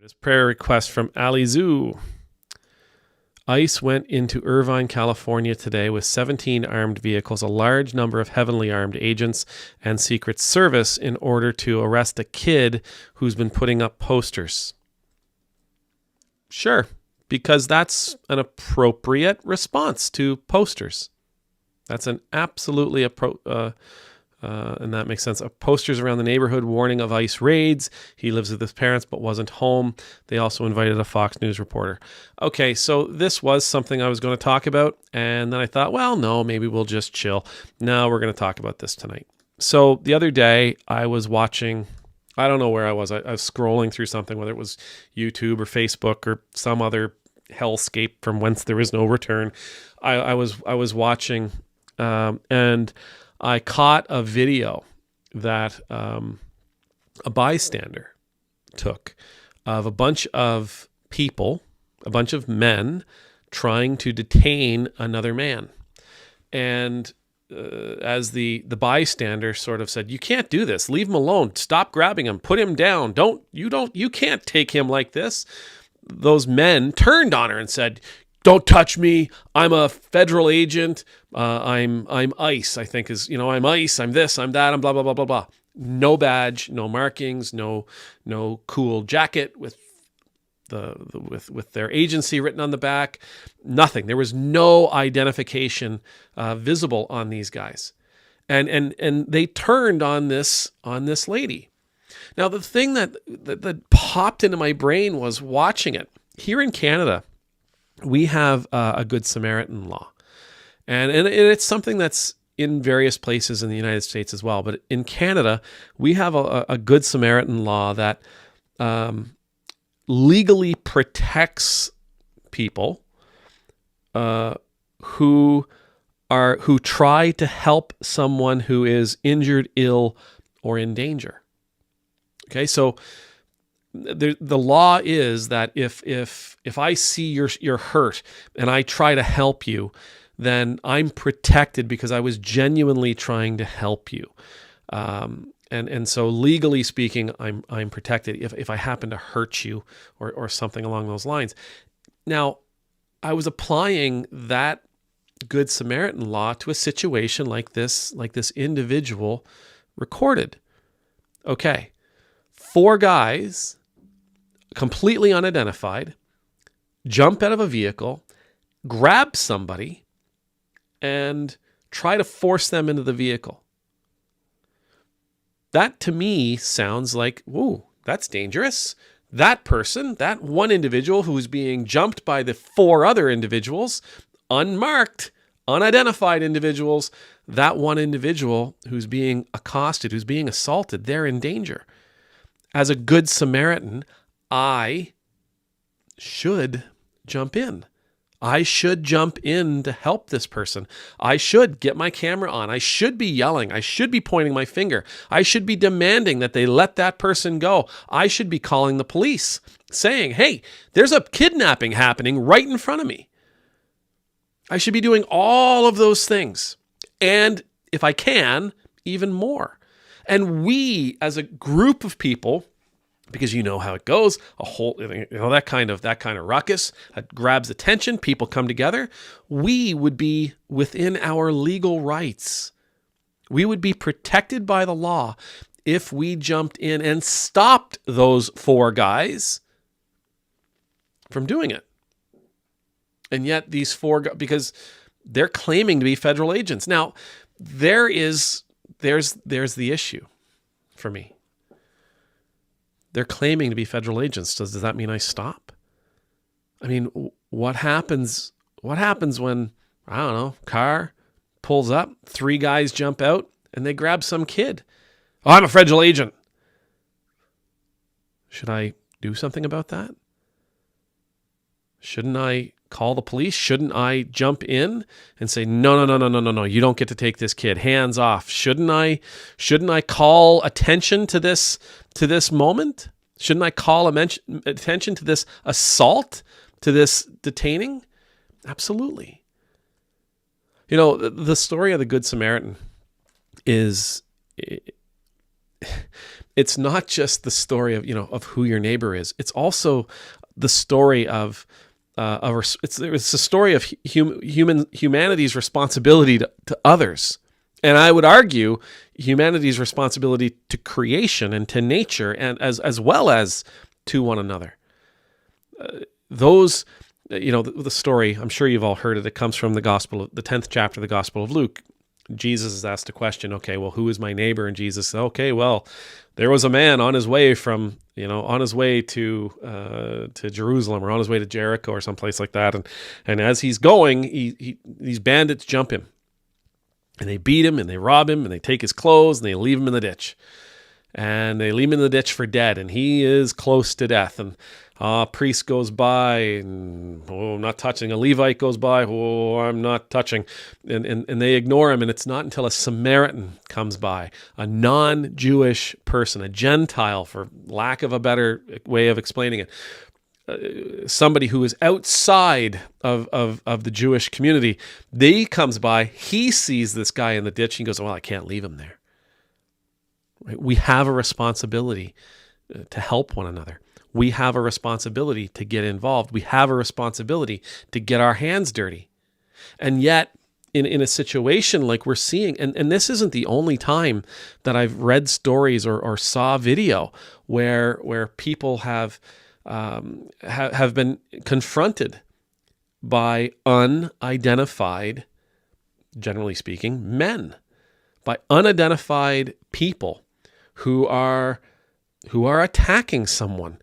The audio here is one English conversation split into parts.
This prayer request from Ali Zoo. ICE went into Irvine, California today with 17 armed vehicles, a large number of heavily armed agents and Secret Service in order to arrest a kid who's been putting up posters. Sure, because that's an appropriate response to posters. That's an absolutely and that makes sense. Posters around the neighborhood warning of ICE raids. He lives with his parents but wasn't home. They also invited a Fox News reporter. Okay, so this was something I was going to talk about, and then I thought, well, no, maybe we'll just chill. No, we're going to talk about this tonight. So the other day I was watching, I don't know where I was. I was scrolling through something, whether it was YouTube or Facebook or some other hellscape from whence there is no return. I was watching, and I caught a video that a bystander took of a bunch of people, a bunch of men trying to detain another man. And as the bystander sort of said, "You can't do this. Leave him alone. Stop grabbing him. Put him down. You can't take him like this." Those men turned on her and said, "Don't touch me. I'm a federal agent. I'm ICE, I think I'm ICE. I'm this, I'm that, I'm blah, blah, blah, blah, blah." No badge, no markings, no cool jacket with with their agency written on the back. Nothing. There was no identification visible on these guys. And they turned on this lady. Now, the thing that popped into my brain was watching it. Here in Canada, we have a Good Samaritan law. And it's something that's in various places in the United States as well. But in Canada, we have a Good Samaritan law that legally protects people who try to help someone who is injured, ill, or in danger. Okay, so the law is that if I see you're hurt and I try to help you, then I'm protected because I was genuinely trying to help you. And so legally speaking, I'm protected if I happen to hurt you or something along those lines. Now, I was applying that Good Samaritan law to a situation like this individual recorded. Okay, 4 guys, completely unidentified, jump out of a vehicle, grab somebody, and try to force them into the vehicle. That to me sounds like, whoa, that's dangerous. That person, that one individual who's being jumped by the 4 other individuals, unmarked, unidentified individuals, that one individual who's being accosted, who's being assaulted, they're in danger. As a Good Samaritan, I should jump in. I should jump in to help this person. I should get my camera on. I should be yelling. I should be pointing my finger. I should be demanding that they let that person go. I should be calling the police, saying, "Hey, there's a kidnapping happening right in front of me." I should be doing all of those things. And if I can, even more. And we, as a group of people, because you know how it goes, that kind of ruckus grabs attention, people come together, we would be within our legal rights. We would be protected by the law if we jumped in and stopped those 4 guys from doing it. And yet these 4 guys, because they're claiming to be federal agents. Now, there's the issue for me. They're claiming to be federal agents. Does that mean I stop? I mean, what happens when, I don't know, car pulls up, 3 guys jump out, and they grab some kid? "Oh, I'm a federal agent." Should I do something about that? Shouldn't I call the police? Shouldn't I jump in and say, no, you don't get to take this kid, hands off? Shouldn't I call attention to this moment? Shouldn't I call attention to this assault, to this detaining? Absolutely. You know, the story of the Good Samaritan is it's not just the story of, of who your neighbor is. It's also the story of it's a story of humanity's responsibility to others. And I would argue humanity's responsibility to creation and to nature, and as well as to one another. The story, I'm sure you've all heard it. It comes from the 10th chapter of the Gospel of Luke. Jesus is asked a question, okay, well, who is my neighbor? And Jesus said, okay, well, there was a man on his way to Jerusalem, or on his way to Jericho or someplace like that. And as he's going, these bandits jump him. And they beat him, and they rob him, and they take his clothes, and they leave him in the ditch. And they leave him in the ditch for dead, and he is close to death. And a priest goes by, and I'm not touching. A Levite goes by, I'm not touching. And they ignore him, and it's not until a Samaritan comes by, a non-Jewish person, a Gentile, for lack of a better way of explaining it, somebody who is outside of the Jewish community. He comes by, he sees this guy in the ditch, and he goes, well, I can't leave him there. Right? We have a responsibility to help one another. We have a responsibility to get involved. We have a responsibility to get our hands dirty. And yet, in a situation like we're seeing, and this isn't the only time that I've read stories or saw video where people have been confronted by unidentified, generally speaking, men, by unidentified people who are attacking someone,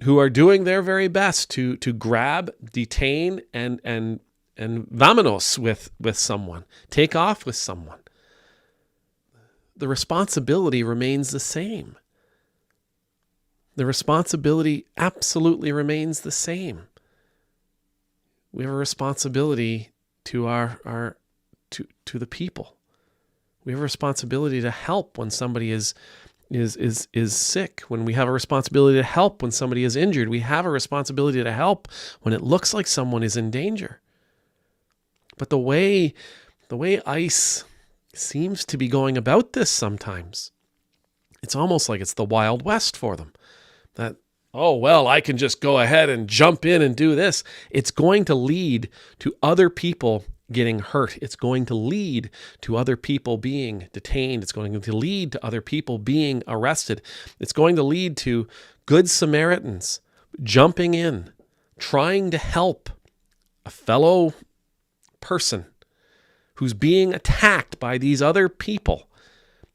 who are doing their very best to grab, detain, and vamonos with someone, take off with someone. The responsibility remains the same. The responsibility absolutely remains the same. We have a responsibility to the people. We have a responsibility to help when somebody is sick, when we have a responsibility to help when somebody is injured. We have a responsibility to help when it looks like someone is in danger. But the way ICE seems to be going about this sometimes, it's almost like it's the Wild West for them. That, oh, well, I can just go ahead and jump in and do this. It's going to lead to other people getting hurt. It's going to lead to other people being detained. It's going to lead to other people being arrested. It's going to lead to good Samaritans jumping in, trying to help a fellow person who's being attacked by these other people.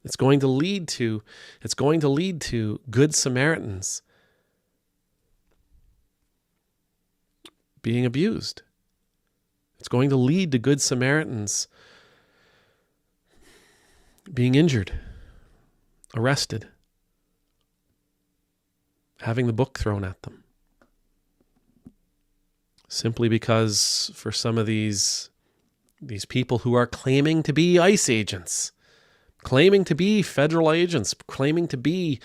It's going to lead to good Samaritans being abused. It's going to lead to good Samaritans being injured, arrested, having the book thrown at them. Simply because for some of these people who are claiming to be ICE agents, claiming to be federal agents, claiming to be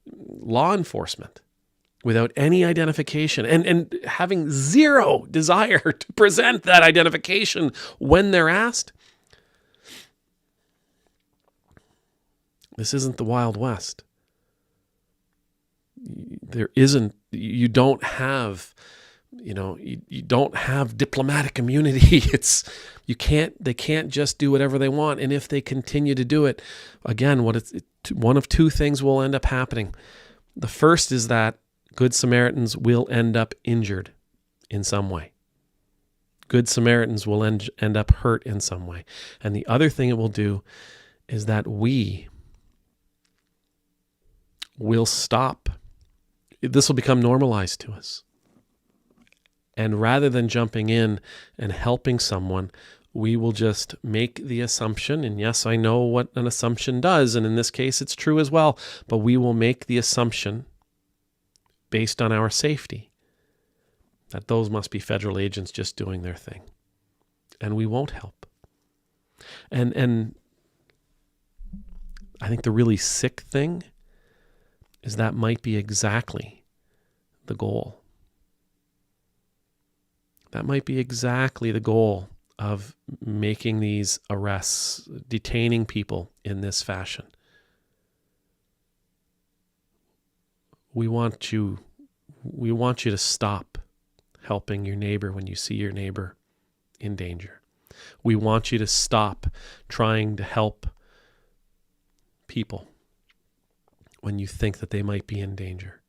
law enforcement, without any identification, and having zero desire to present that identification when they're asked. This isn't the Wild West. You don't have diplomatic immunity. They can't just do whatever they want. And if they continue to do it, again, one of two things will end up happening. The first is that good Samaritans will end up injured in some way. Good Samaritans will end up hurt in some way. And the other thing it will do is that we will stop. This will become normalized to us. And rather than jumping in and helping someone, we will just make the assumption, and yes, I know what an assumption does, and in this case it's true as well, but we will make the assumption based on our safety that those must be federal agents just doing their thing. And we won't help. And I think the really sick thing is that might be exactly the goal. That might be exactly the goal of making these arrests, detaining people in this fashion. We want you to stop helping your neighbor when you see your neighbor in danger. We want you to stop trying to help people when you think that they might be in danger.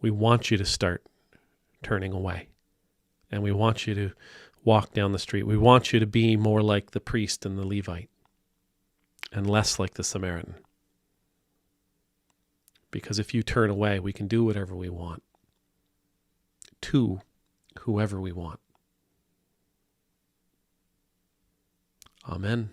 We want you to start turning away. And we want you to walk down the street. We want you to be more like the priest and the Levite and less like the Samaritan. Because if you turn away, we can do whatever we want to whoever we want. Amen.